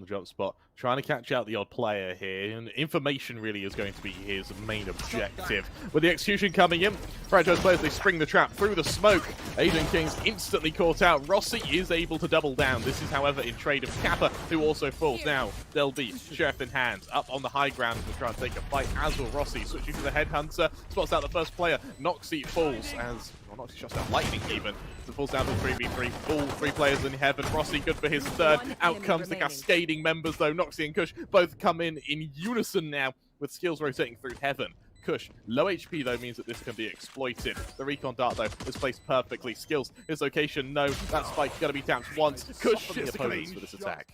jump spot, trying to catch out the odd player here, and information really is going to be his main objective. With the execution coming in, franchise players, they spring the trap through the smoke. adrnking's instantly caught out. Rossi is able to double down. This is, however, in trade of KappA, who also falls. Now, deLb, Sheriff in hand, up on the high ground to try and take a fight, as will Rossi, switching to the headhunter, spots out the first player. naTz falls as, well, naTz shuts down Lightning even, so falls down to 3v3. All three players in heaven. Rossi good for his third. Out comes the cascading members though. naTz and Kush both come in unison now, with skills rotating through heaven. Kush, low HP though, means that this can be exploited. The recon dart though is placed perfectly. skillZ, his location, no. That spike gonna be tapped once. Kush shits the opponents for this attack.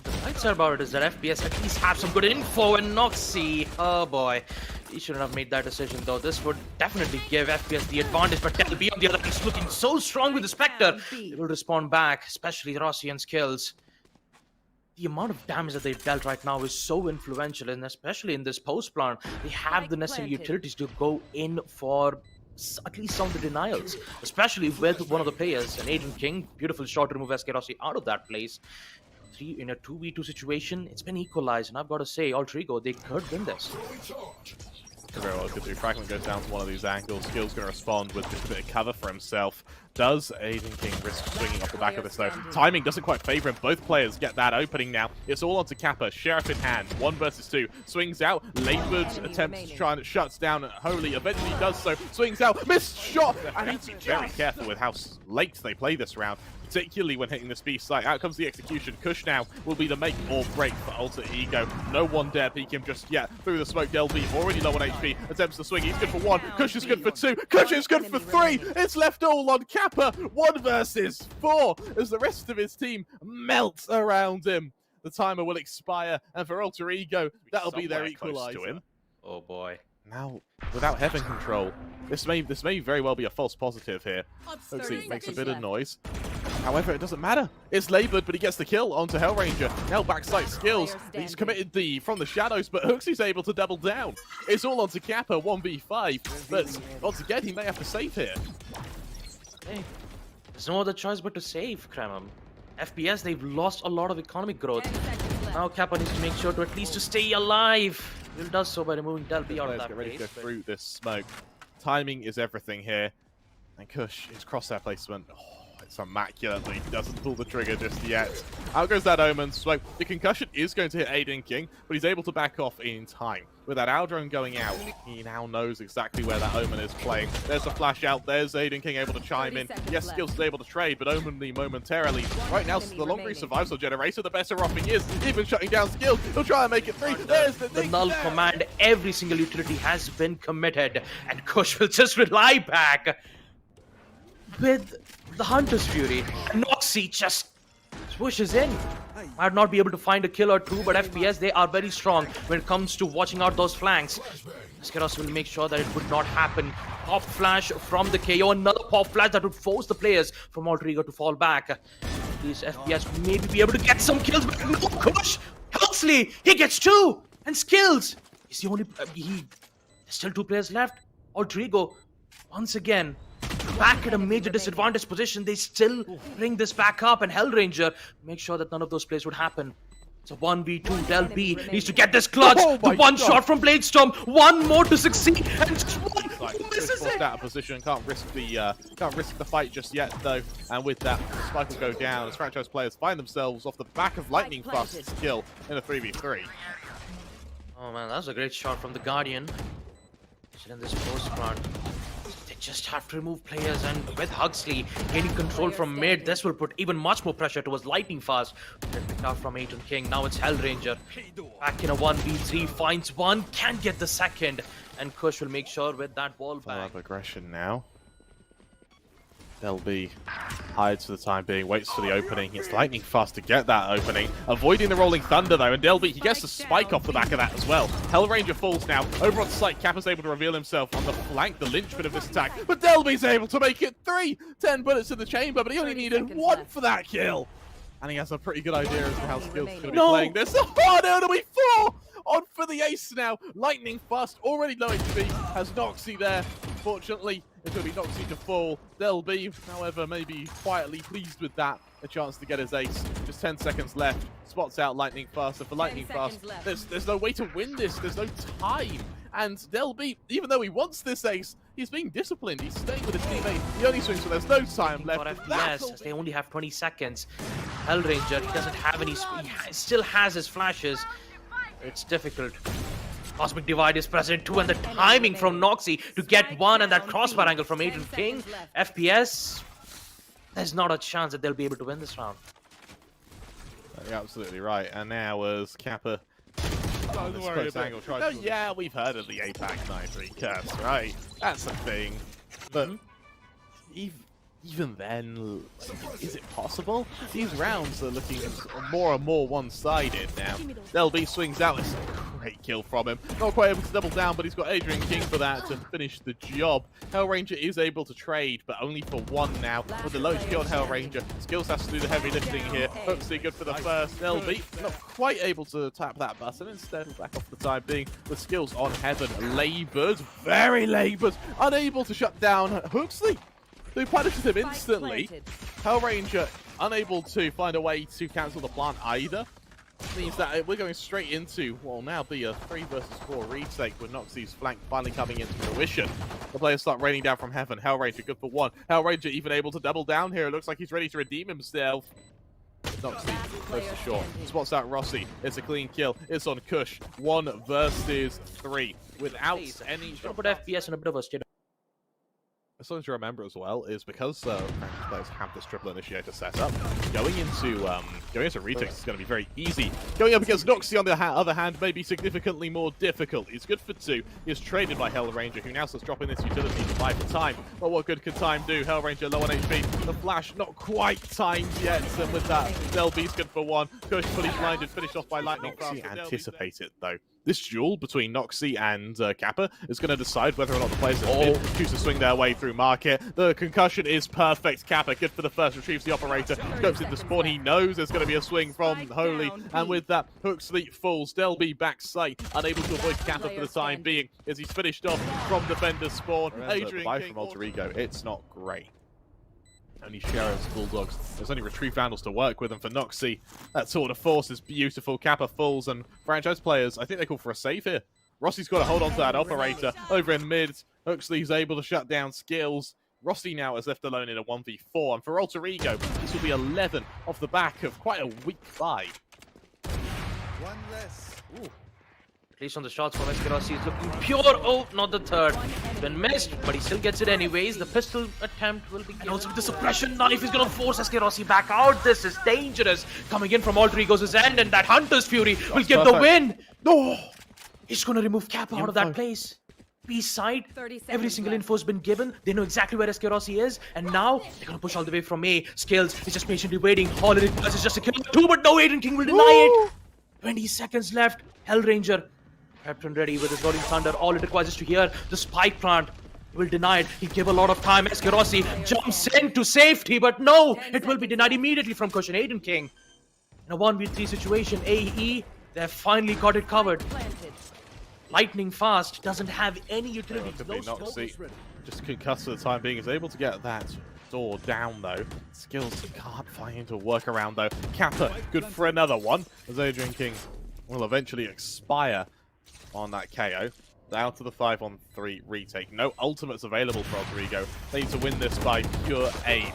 The nice side about it is that FPS at least have some good info, and naTz, oh boy, he shouldn't have made that decision though. This would definitely give FPS the advantage, but deLb on the other hand is looking so strong with the Spectre. They will respond back, especially Rossi and skillZ. The amount of damage that they've dealt right now is so influential, and especially in this post plant, they have the necessary utilities to go in for at least some of the denials, especially with one of the players, an adrnking. Beautiful shot to remove SkRossi out of that place. In a 2v2 situation, it's been equalized, and I've got to say, alter-ego, they could win this. Very well could do. Fragment goes down to one of these angles. skillZ going to respond with just a bit of cover for himself. Does adrnking risk swinging off the back of this though? Timing doesn't quite favor him. Both players get that opening now. It's all onto KappA. Sheriff in hand. 1 versus 2. Swings out. Labored attempts to try and shuts down Holy. Eventually does so. Swings out. Missed shot. And needs to be very careful with how late they play this round, particularly when hitting this B site. Out comes the execution. Kush now will be the make or break for alter-ego. No one dare peek him just yet. Through the smoke, deLb already low on HP. Attempts to swing. He's good for 1. Kush is good for 2. Kush is good for 3. It's left all on KappA. 1 versus 4 as the rest of his team melts around him. The timer will expire, and for alter-ego, that'll be their equalizer. Oh boy. Now, without heaven control, this may very well be a false positive here. Oopsie makes a bit of noise. However, it doesn't matter. It's labored, but he gets the kill onto HellrangeR. Now backside skillZ. He's committed the from the shadows, but HooXi's able to double down. It's all onto KappA, 1v5. But once again, he may have to save here. Hey, there's no other choice but to save, Kremam. FPS, they've lost a lot of economic growth. Now KappA needs to make sure to at least to stay alive. He does so by removing deLb out of that get ready place. to go through this smoke. Timing is everything here. And Kush, his crosshair placement. Oh, it's immaculate, but he doesn't pull the trigger just yet. Out goes that Omen smoke. The concussion is going to hit adrnking, but he's able to back off in time. With that Aldrone going out, he now knows exactly where that Omen is playing. There's a flash out. There's adrnking able to chime in. Yes, skillZ is able to trade, but Omen momentarily. Right now, the longer he survives on Generator, the better off he is. Even shutting down skillZ, he'll try and make it 3. There's the null command. Every single utility has been committed, and Kush will just rely back with the Hunter's Fury. naTz just swooshes in. Might not be able to find a kill or two, but FPS, they are very strong when it comes to watching out those flanks. SkRossi will make sure that it would not happen. Pop flash from the KO, another pop flash that would force the players from alter-ego to fall back. These FPS maybe be able to get some kills, but no, Kush! Helsley, he gets 2! And skillZ, he's the only... there's still 2 players left. alter-ego, once again, back at a major disadvantaged position. They still bring this back up, and HellrangeR make sure that none of those plays would happen. It's a 1v2. deLb needs to get this clutch. The one shot from Bladestorm. 1 more to succeed, and just 1 misses it. Out of position, can't risk the fight just yet though. And with that, the spike will go down as franchise players find themselves off the back of Lightningfast's kill in a 3v3. Oh man, that was a great shot from the Guardian. In this post round, they just have to remove players, and with Huxley gaining control from mid, this will put even much more pressure towards Lightningfast. Picked out from adrnking. Now it's HellrangeR back in a 1v3, finds 1, can't get the second, and Kush will make sure with that wall back. Aggression now. deLb hides for the time being, waits for the opening. It's Lightningfast to get that opening, avoiding the rolling thunder though, and deLb, he gets the spike off the back of that as well. HellrangeR falls now. Over on site, KappA's able to reveal himself on the flank, the linchpin of this attack, but deLb's able to make it 3. 10 bullets in the chamber, but he only needed 1 for that kill. And he has a pretty good idea as to how skillZ is going to be playing this. Oh no, it'll be 4! on for the ace now. Lightningfast already low HP, has naTz there. Fortunately, it's going to be naTz to fall. deLb, however, maybe quietly pleased with that. A chance to get his ace. Just 10 seconds left. Spots out Lightningfast. So for Lightningfast, there's no way to win this. There's no time. And deLb, even though he wants this ace, he's being disciplined. He's staying with his teammate. He only swings, so there's no time left. For FPS, as they only have 20 seconds. HellrangeR, he doesn't have any. He still has his flashes. It's difficult. Cosmic Divide is present too, and the timing from naTz to get one, and that crossbar angle from adrnking. FPS, there's not a chance that they'll be able to win this round. You're absolutely right. And now as KappA, Don't worry about angle tries to... Yeah, we've heard of the APAC 9-3 curse, right? That's a thing. But even then, is it possible? These rounds are looking more and more one-sided now. deLb swings out. It's a great kill from him. Not quite able to double down, but he's got adrnking for that to finish the job. HellrangeR is able to trade, but only for one now. With the low HP on HellrangeR, skillZ has to do the heavy lifting here. Hopefully good for the first. deLb not quite able to tap that button. Instead, back off the time being with skills on Heaven. Labored, very labored, unable to shut down HooXli, who punishes him instantly. HellrangeR unable to find a way to cancel the plant either. Means that we're going straight into what will now be a 3 versus 4 retake with naTz's flank finally coming into fruition. The players start raining down from Heaven. HellrangeR good for one. HellrangeR even able to double down here. It looks like he's ready to redeem himself. naTz close to short. Spots out Rossi. It's a clean kill. It's on Kush. 1 versus 3 without any. Put FPS in a bit of a state. Something to remember as well is because players have this triple initiator set up, going into retakes is going to be very easy. Going up against naTz on the other hand may be significantly more difficult. He's good for 2. He's traded by HellrangeR, who now starts dropping this utility to buy for time. But what good could time do? HellrangeR low on HP. The flash not quite timed yet. And with that, deLb's good for 1. Kush fully blinded, finished off by Lightningfast. Anticipate it though. This duel between naTz and KappA is going to decide whether or not the players choose to swing their way through market. The concussion is perfect. KappA, good for the first, retrieves the operator, scopes into spawn. He knows there's going to be a swing from Holy, and with that, HooXli falls. deLb back sight, unable to avoid KappA for the time being, as he's finished off from defender spawn. adrnking from Alter Ego, it's not great. Only Sheriff's Bulldogs. There's only Retrieve Vandals to work with, and for naTz, that sort of force is beautiful. KappA falls, and franchise players, I think they call for a save here. Rossi's got to hold on to that operator over in mid. HooXli's able to shut down skillz. Rossi now is left alone in a 1v4, and for Alter Ego, this will be 11 off the back of quite a weak fight. One less. Ooh. At least on the shots from SkRossi is looking pure. Oh, not the third. Been missed, but he still gets it anyways. The pistol attempt will be given. And also with the suppression knife is going to force SkRossi back out. This is dangerous. Coming in from Alter Ego's end, and that Hunter's Fury will give the win. No! He's going to remove KappA out of that place. B-side, every single info has been given. They know exactly where SkRossi is, and now they're going to push all the way from A. skillz is just patiently waiting. All it does is just a kill. 2, but no, adrnking will deny it. 20 seconds left. HellrangeR prepped and ready with his Rolling Thunder. All it requires is to hear the spike plant. He will deny it. He gave a lot of time. SkRossi jumps in to safety, but no, it will be denied immediately from Kush and adrnking. In a 1v3 situation, AE, they've finally got it covered. Lightningfast doesn't have any utility. Just concussed for the time being. Is able to get that door down though. skillz can't find a workaround though. KappA good for another one, as adrnking will eventually expire on that KO. Down to the 5-on-3 retake. No ultimates available for Alter Ego. They need to win this by pure aim.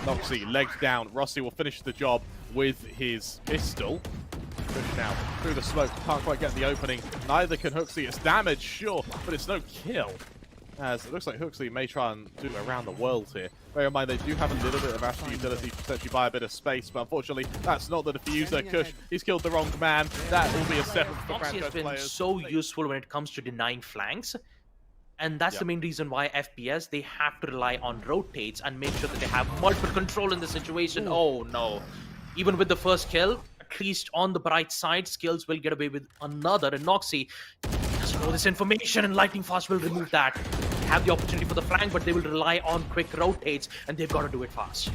naTz legs down. Rossi will finish the job with his pistol. Push now through the smoke. Can't quite get the opening. Neither can HooXli. It's damage, sure, but it's no kill. As it looks like HooXli may try and do around the world here. Bear in mind, they do have a little bit of Astral utility to potentially buy a bit of space, but unfortunately, that's not the diffuser. Kush, he's killed the wrong man. That will be a step for franchise has been players. So useful when it comes to denying flanks. And that's the main reason why FPS, they have to rely on rotates and make sure that they have multiple control in the situation. Ooh. Oh no. Even with the first kill, at least on the bright side, skillz will get away with another, and naTz doesn't know this information, and Lightningfast will remove that. They have the opportunity for the flank, but they will rely on quick rotates, and they've got to do it fast.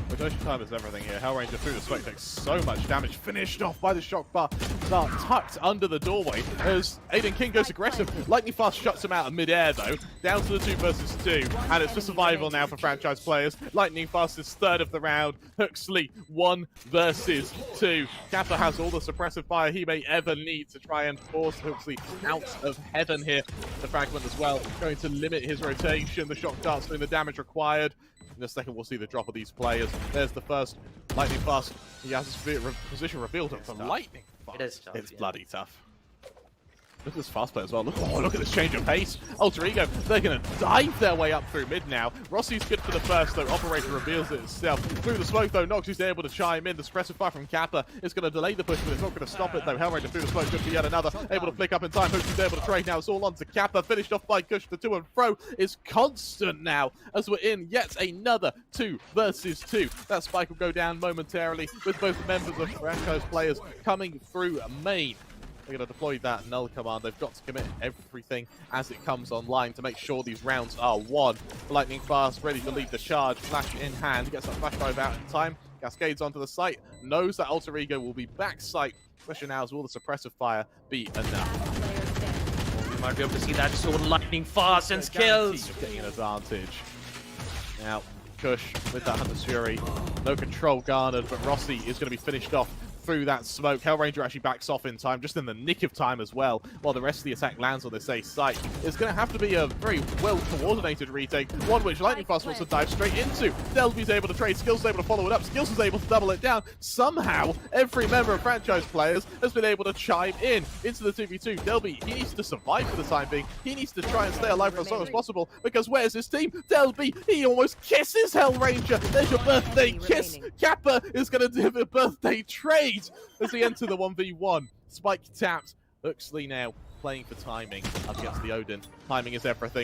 Rotation time is everything here. HellrangeR through the smoke takes so much damage, finished off by the shock bar. start tucked under the doorway as adrnking goes aggressive. Lightningfast shuts him out of mid-air though, down to the 2 versus 2, and it's just survival now for franchise players. Lightningfast is third of the round, huxley 1 versus 2. KappA has all the suppressive fire he may ever need to try and force huxley out of heaven here. The fragment as well, going to limit his rotation, the shock darts doing the damage required. In a second, we'll see the drop of these players. There's the first Lightningfast. He has his position revealed for Lightningfast. It is tough. It's bloody tough. Look at this fast play as well. Look at this change of pace. alter-ego, they're going to dive their way up through mid now. Rossi's good for the first, though. Operator reveals it itself. Through the smoke, though, noTz is able to chime in. The suppressive fire from KappA is going to delay the push, but it's not going to stop it, though. HellrangeR through the smoke, good for yet another. Able to flick up in time. huxley's able to trade now. It's all on to KappA. Finished off by Kush. The to and fro is constant now as we're in yet another 2 versus 2. That spike will go down momentarily with both members of franchise players coming through main. They're going to deploy that null command. They've got to commit everything as it comes online to make sure these rounds are won. Lightningfast ready to lead the charge. Flash in hand. Gets that flash drive out in time. Cascades onto the site. Knows that alter-ego will be back site. Question now is, will the suppressive fire be enough? We might be able to see that soon. Lightningfast and skillZ. Getting an advantage. Now, Kush with that Hunter's Fury. No control garnered, but Rossi is going to be finished off through that smoke. HellrangeR actually backs off in time, just in the nick of time as well, while the rest of the attack lands on this A site. It's going to have to be a very well-coordinated retake, one which Lightningfast wants to dive straight into. deLb's able to trade, skillZ able to follow it up, skillZ is able to double it down. Somehow, every member of franchise players has been able to chime in into the 2v2. deLb, he needs to survive for the time being. He needs to try and stay alive for as long as possible, because where's his team? deLb, he almost kisses HellrangeR. There's your birthday kiss. KappA is going to do a birthday trade as he enter the 1v1. Spike tapped. huxley now playing for timing up against the Odin. Timing is everything.